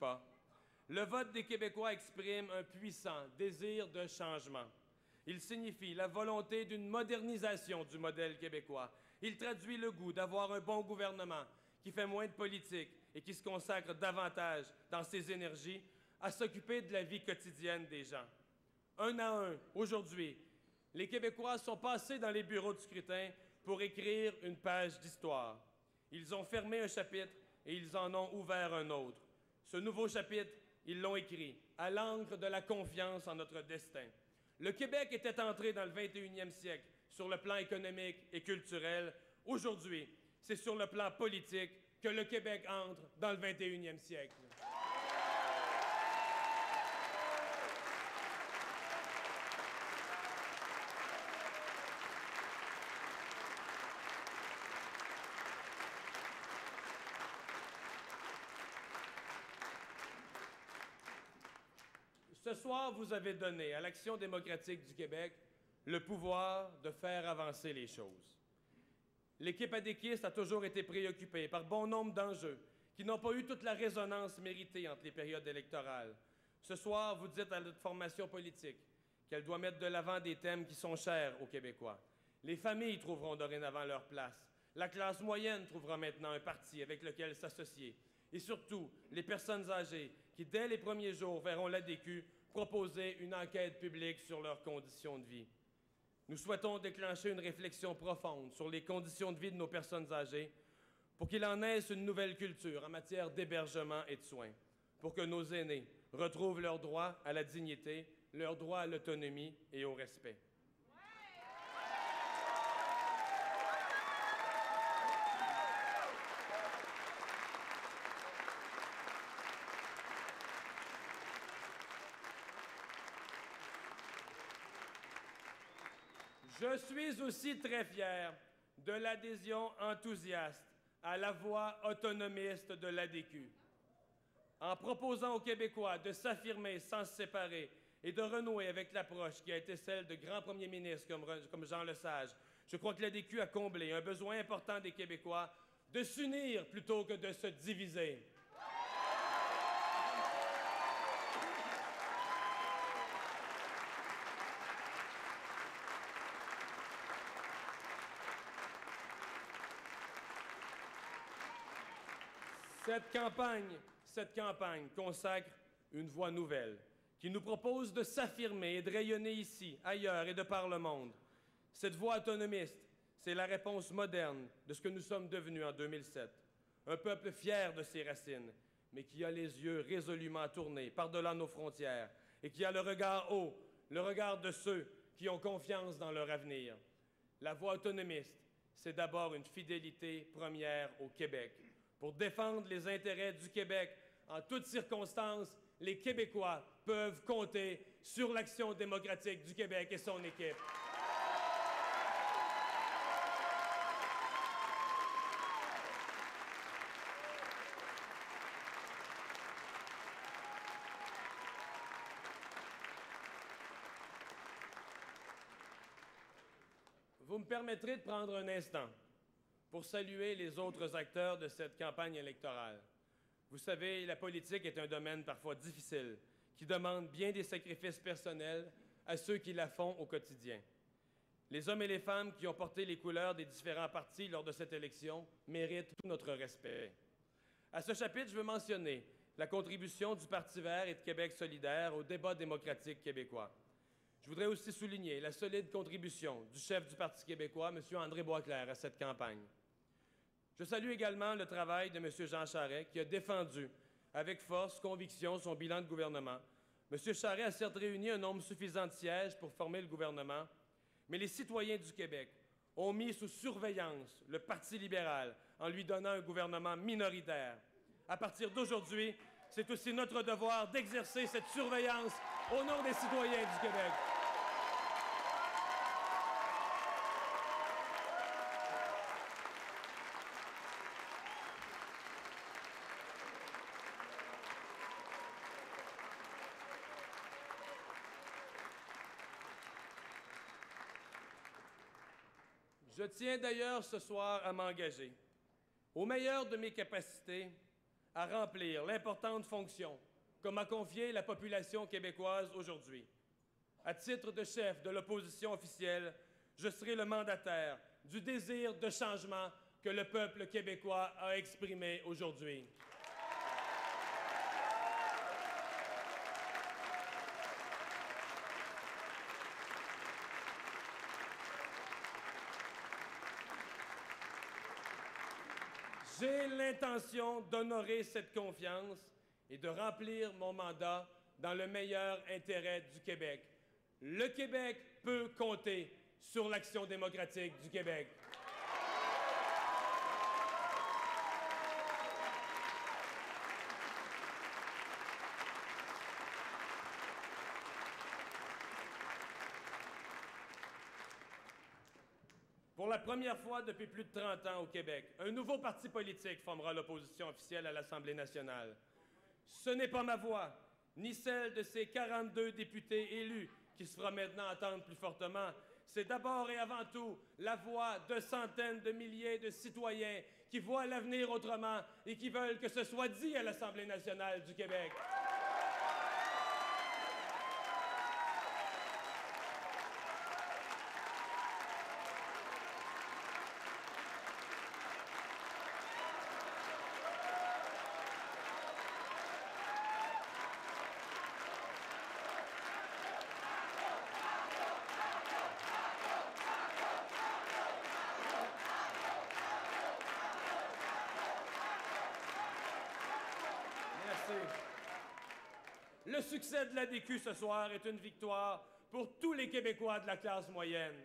pas. Le vote des Québécois exprime un puissant désir de changement. Il signifie la volonté d'une modernisation du modèle québécois. Il traduit le goût d'avoir un bon gouvernement qui fait moins de politique et qui se consacre davantage dans ses énergies à s'occuper de la vie quotidienne des gens. Un à un, aujourd'hui, les Québécois sont passés dans les bureaux de scrutin pour écrire une page d'histoire. Ils ont fermé un chapitre et ils en ont ouvert un autre. Ce nouveau chapitre, ils l'ont écrit à l'encre de la confiance en notre destin. Le Québec était entré dans le 21e siècle sur le plan économique et culturel. Aujourd'hui, c'est sur le plan politique que le Québec entre dans le 21e siècle. Ce soir, vous avez donné à l'Action démocratique du Québec le pouvoir de faire avancer les choses. L'équipe adéquiste a toujours été préoccupée par bon nombre d'enjeux qui n'ont pas eu toute la résonance méritée entre les périodes électorales. Ce soir, vous dites à notre formation politique qu'elle doit mettre de l'avant des thèmes qui sont chers aux Québécois. Les familles trouveront dorénavant leur place. La classe moyenne trouvera maintenant un parti avec lequel s'associer. Et surtout, les personnes âgées qui, dès les premiers jours, verront l'ADQ proposer une enquête publique sur leurs conditions de vie. Nous souhaitons déclencher une réflexion profonde sur les conditions de vie de nos personnes âgées pour qu'il en naisse une nouvelle culture en matière d'hébergement et de soins, pour que nos aînés retrouvent leur droit à la dignité, leur droit à l'autonomie et au respect. Je suis aussi très fier de l'adhésion enthousiaste à la voie autonomiste de l'ADQ. En proposant aux Québécois de s'affirmer sans se séparer et de renouer avec l'approche qui a été celle de grands premiers ministres comme Jean Lesage, je crois que l'ADQ a comblé un besoin important des Québécois de s'unir plutôt que de se diviser. Cette campagne consacre une voie nouvelle qui nous propose de s'affirmer et de rayonner ici, ailleurs et de par le monde. Cette voie autonomiste, c'est la réponse moderne de ce que nous sommes devenus en 2007. Un peuple fier de ses racines, mais qui a les yeux résolument tournés par-delà nos frontières et qui a le regard haut, le regard de ceux qui ont confiance dans leur avenir. La voie autonomiste, c'est d'abord une fidélité première au Québec. Pour défendre les intérêts du Québec en toutes circonstances, les Québécois peuvent compter sur l'Action démocratique du Québec et son équipe. Vous me permettrez de prendre un instant pour saluer les autres acteurs de cette campagne électorale. Vous savez, la politique est un domaine parfois difficile, qui demande bien des sacrifices personnels à ceux qui la font au quotidien. Les hommes et les femmes qui ont porté les couleurs des différents partis lors de cette élection méritent tout notre respect. À ce chapitre, je veux mentionner la contribution du Parti vert et de Québec solidaire au débat démocratique québécois. Je voudrais aussi souligner la solide contribution du chef du Parti québécois, M. André Boisclair, à cette campagne. Je salue également le travail de M. Jean Charest, qui a défendu avec force, conviction, son bilan de gouvernement. M. Charest a certes réuni un nombre suffisant de sièges pour former le gouvernement, mais les citoyens du Québec ont mis sous surveillance le Parti libéral en lui donnant un gouvernement minoritaire. À partir d'aujourd'hui, c'est aussi notre devoir d'exercer cette surveillance au nom des citoyens du Québec. Je tiens d'ailleurs ce soir à m'engager, au meilleur de mes capacités, à remplir l'importante fonction que m'a confiée la population québécoise aujourd'hui. À titre de chef de l'opposition officielle, je serai le mandataire du désir de changement que le peuple québécois a exprimé aujourd'hui. J'ai l'intention d'honorer cette confiance et de remplir mon mandat dans le meilleur intérêt du Québec. Le Québec peut compter sur l'Action démocratique du Québec. Pour la première fois depuis plus de 30 ans au Québec, un nouveau parti politique formera l'opposition officielle à l'Assemblée nationale. Ce n'est pas ma voix, ni celle de ces 42 députés élus qui se fera maintenant entendre plus fortement. C'est d'abord et avant tout la voix de centaines de milliers de citoyens qui voient l'avenir autrement et qui veulent que ce soit dit à l'Assemblée nationale du Québec. Le succès de l'ADQ ce soir est une victoire pour tous les Québécois de la classe moyenne.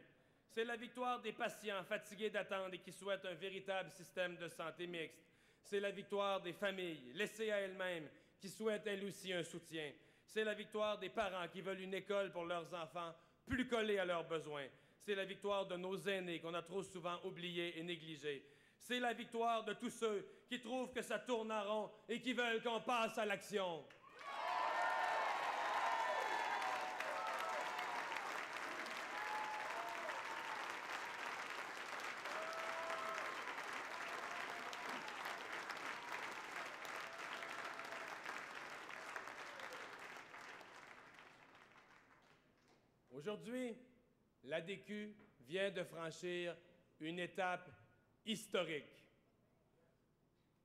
C'est la victoire des patients fatigués d'attendre et qui souhaitent un véritable système de santé mixte. C'est la victoire des familles laissées à elles-mêmes qui souhaitent elles aussi un soutien. C'est la victoire des parents qui veulent une école pour leurs enfants plus collée à leurs besoins. C'est la victoire de nos aînés qu'on a trop souvent oubliés et négligés. C'est la victoire de tous ceux qui trouvent que ça tourne en rond et qui veulent qu'on passe à l'action. Aujourd'hui, l'ADQ vient de franchir une étape historique.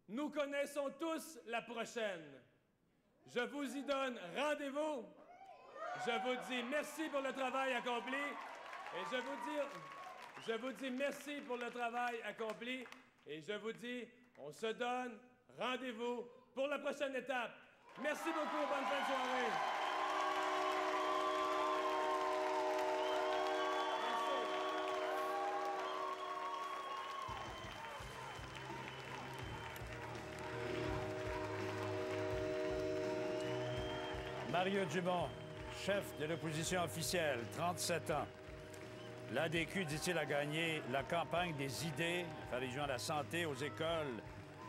Nous connaissons tous la prochaine. Je vous y donne rendez-vous. Je vous dis merci pour le travail accompli et je vous dis merci pour le travail accompli et je vous dis on se donne rendez-vous pour la prochaine étape. Merci beaucoup, bonne fin de soirée. Mario Dumont, chef de l'opposition officielle, 37 ans. L'ADQ, dit-il, a gagné la campagne des idées, la région de la santé, aux écoles,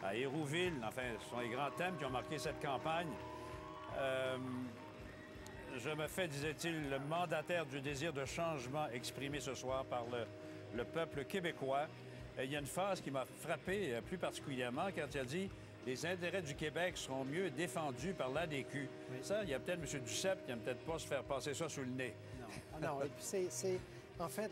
à Hérouville. Enfin, ce sont les grands thèmes qui ont marqué cette campagne. Je me fais, disait-il, le mandataire du désir de changement exprimé ce soir par le peuple québécois. Et il y a une phrase qui m'a frappé plus particulièrement quand il a dit « Les intérêts du Québec seront mieux défendus par l'ADQ ». Oui. Ça, il y a peut-être M. Duceppe qui n'aime peut-être pas se faire passer ça sous le nez. Non, et puis c'est en fait,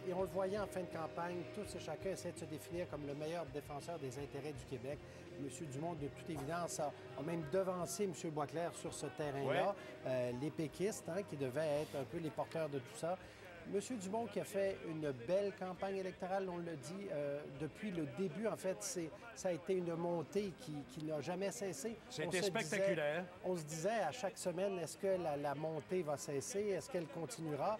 et on le voyait en fin de campagne, tous et chacun essaie de se définir comme le meilleur défenseur des intérêts du Québec. M. Dumont, de toute évidence, a même devancé M. Boisclair sur ce terrain-là. Ouais. Les péquistes, qui devaient être un peu les porteurs de tout ça. M. Dumont qui a fait une belle campagne électorale, on le dit, depuis le début, en fait, ça a été une montée qui n'a jamais cessé. C'était spectaculaire. On se disait à chaque semaine, est-ce que la montée va cesser? Est-ce qu'elle continuera?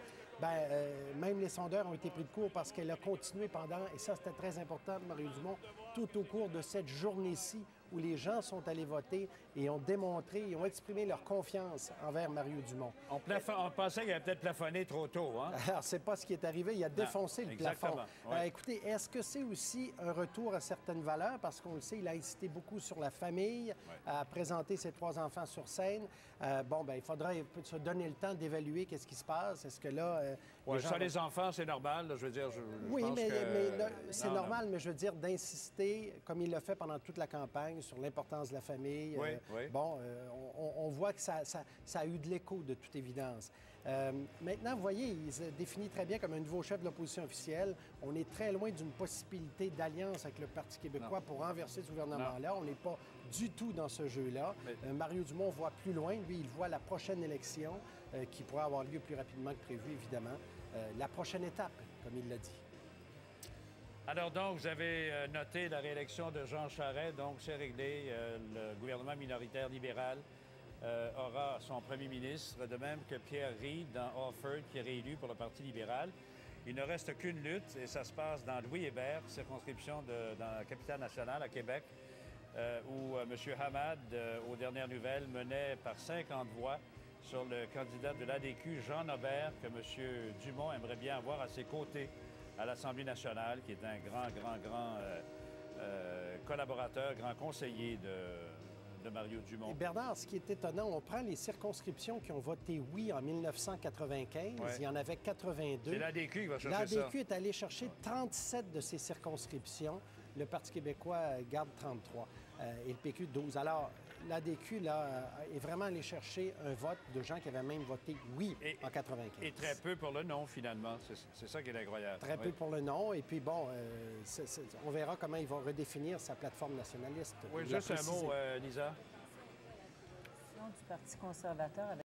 Même les sondeurs ont été pris de court parce qu'elle a continué pendant, et ça c'était très important, Mario Dumont, tout au cours de cette journée-ci où les gens sont allés voter et ont démontré, et ont exprimé leur confiance envers Mario Dumont. On pensait qu'il avait peut-être plafonné trop tôt, hein? Alors, c'est pas ce qui est arrivé. Il a défoncé le plafond. Ouais. Écoutez, est-ce que c'est aussi un retour à certaines valeurs? Parce qu'on le sait, il a insisté beaucoup sur la famille, à présenter ses 3 enfants sur scène. Il faudrait se donner le temps d'évaluer qu'est-ce qui se passe. Est-ce que là... les enfants, c'est normal, là, je veux dire... Oui, mais c'est normal, mais je veux dire d'insister, comme il l'a fait pendant toute la campagne, sur l'importance de la famille. Oui, oui. Bon, on voit que ça a eu de l'écho, de toute évidence. Maintenant, vous voyez, il se définit très bien comme un nouveau chef de l'opposition officielle. On est très loin d'une possibilité d'alliance avec le Parti québécois pour renverser ce gouvernement-là. On n'est pas du tout dans ce jeu-là. Mais... Mario Dumont voit plus loin. Lui, il voit la prochaine élection qui pourrait avoir lieu plus rapidement que prévu, évidemment. La prochaine étape, comme il l'a dit. Alors donc, vous avez noté la réélection de Jean Charest, donc c'est réglé. Le gouvernement minoritaire libéral aura son premier ministre, de même que Pierre Reid dans Alford, qui est réélu pour le Parti libéral. Il ne reste qu'une lutte, et ça se passe dans Louis-Hébert, circonscription dans la capitale nationale, à Québec, où M. Hamad, aux dernières nouvelles, menait par 50 voix sur le candidat de l'ADQ, Jean Aubert, que M. Dumont aimerait bien avoir à ses côtés à l'Assemblée nationale, qui est un grand collaborateur, grand conseiller de Mario Dumont. Et Bernard, ce qui est étonnant, on prend les circonscriptions qui ont voté oui en 1995. Ouais. Il y en avait 82. C'est l'ADQ qui va chercher ça. L'ADQ est allé chercher 37 de ces circonscriptions. Le Parti québécois garde 33 et le PQ 12. Alors, l'ADQ, là, est vraiment allé chercher un vote de gens qui avaient même voté oui en 95. Et très peu pour le non, finalement. C'est ça qui est incroyable. Très peu pour le non. Et puis, bon, on verra comment ils vont redéfinir sa plateforme nationaliste. Oui, juste un mot, Lisa. Du Parti conservateur avec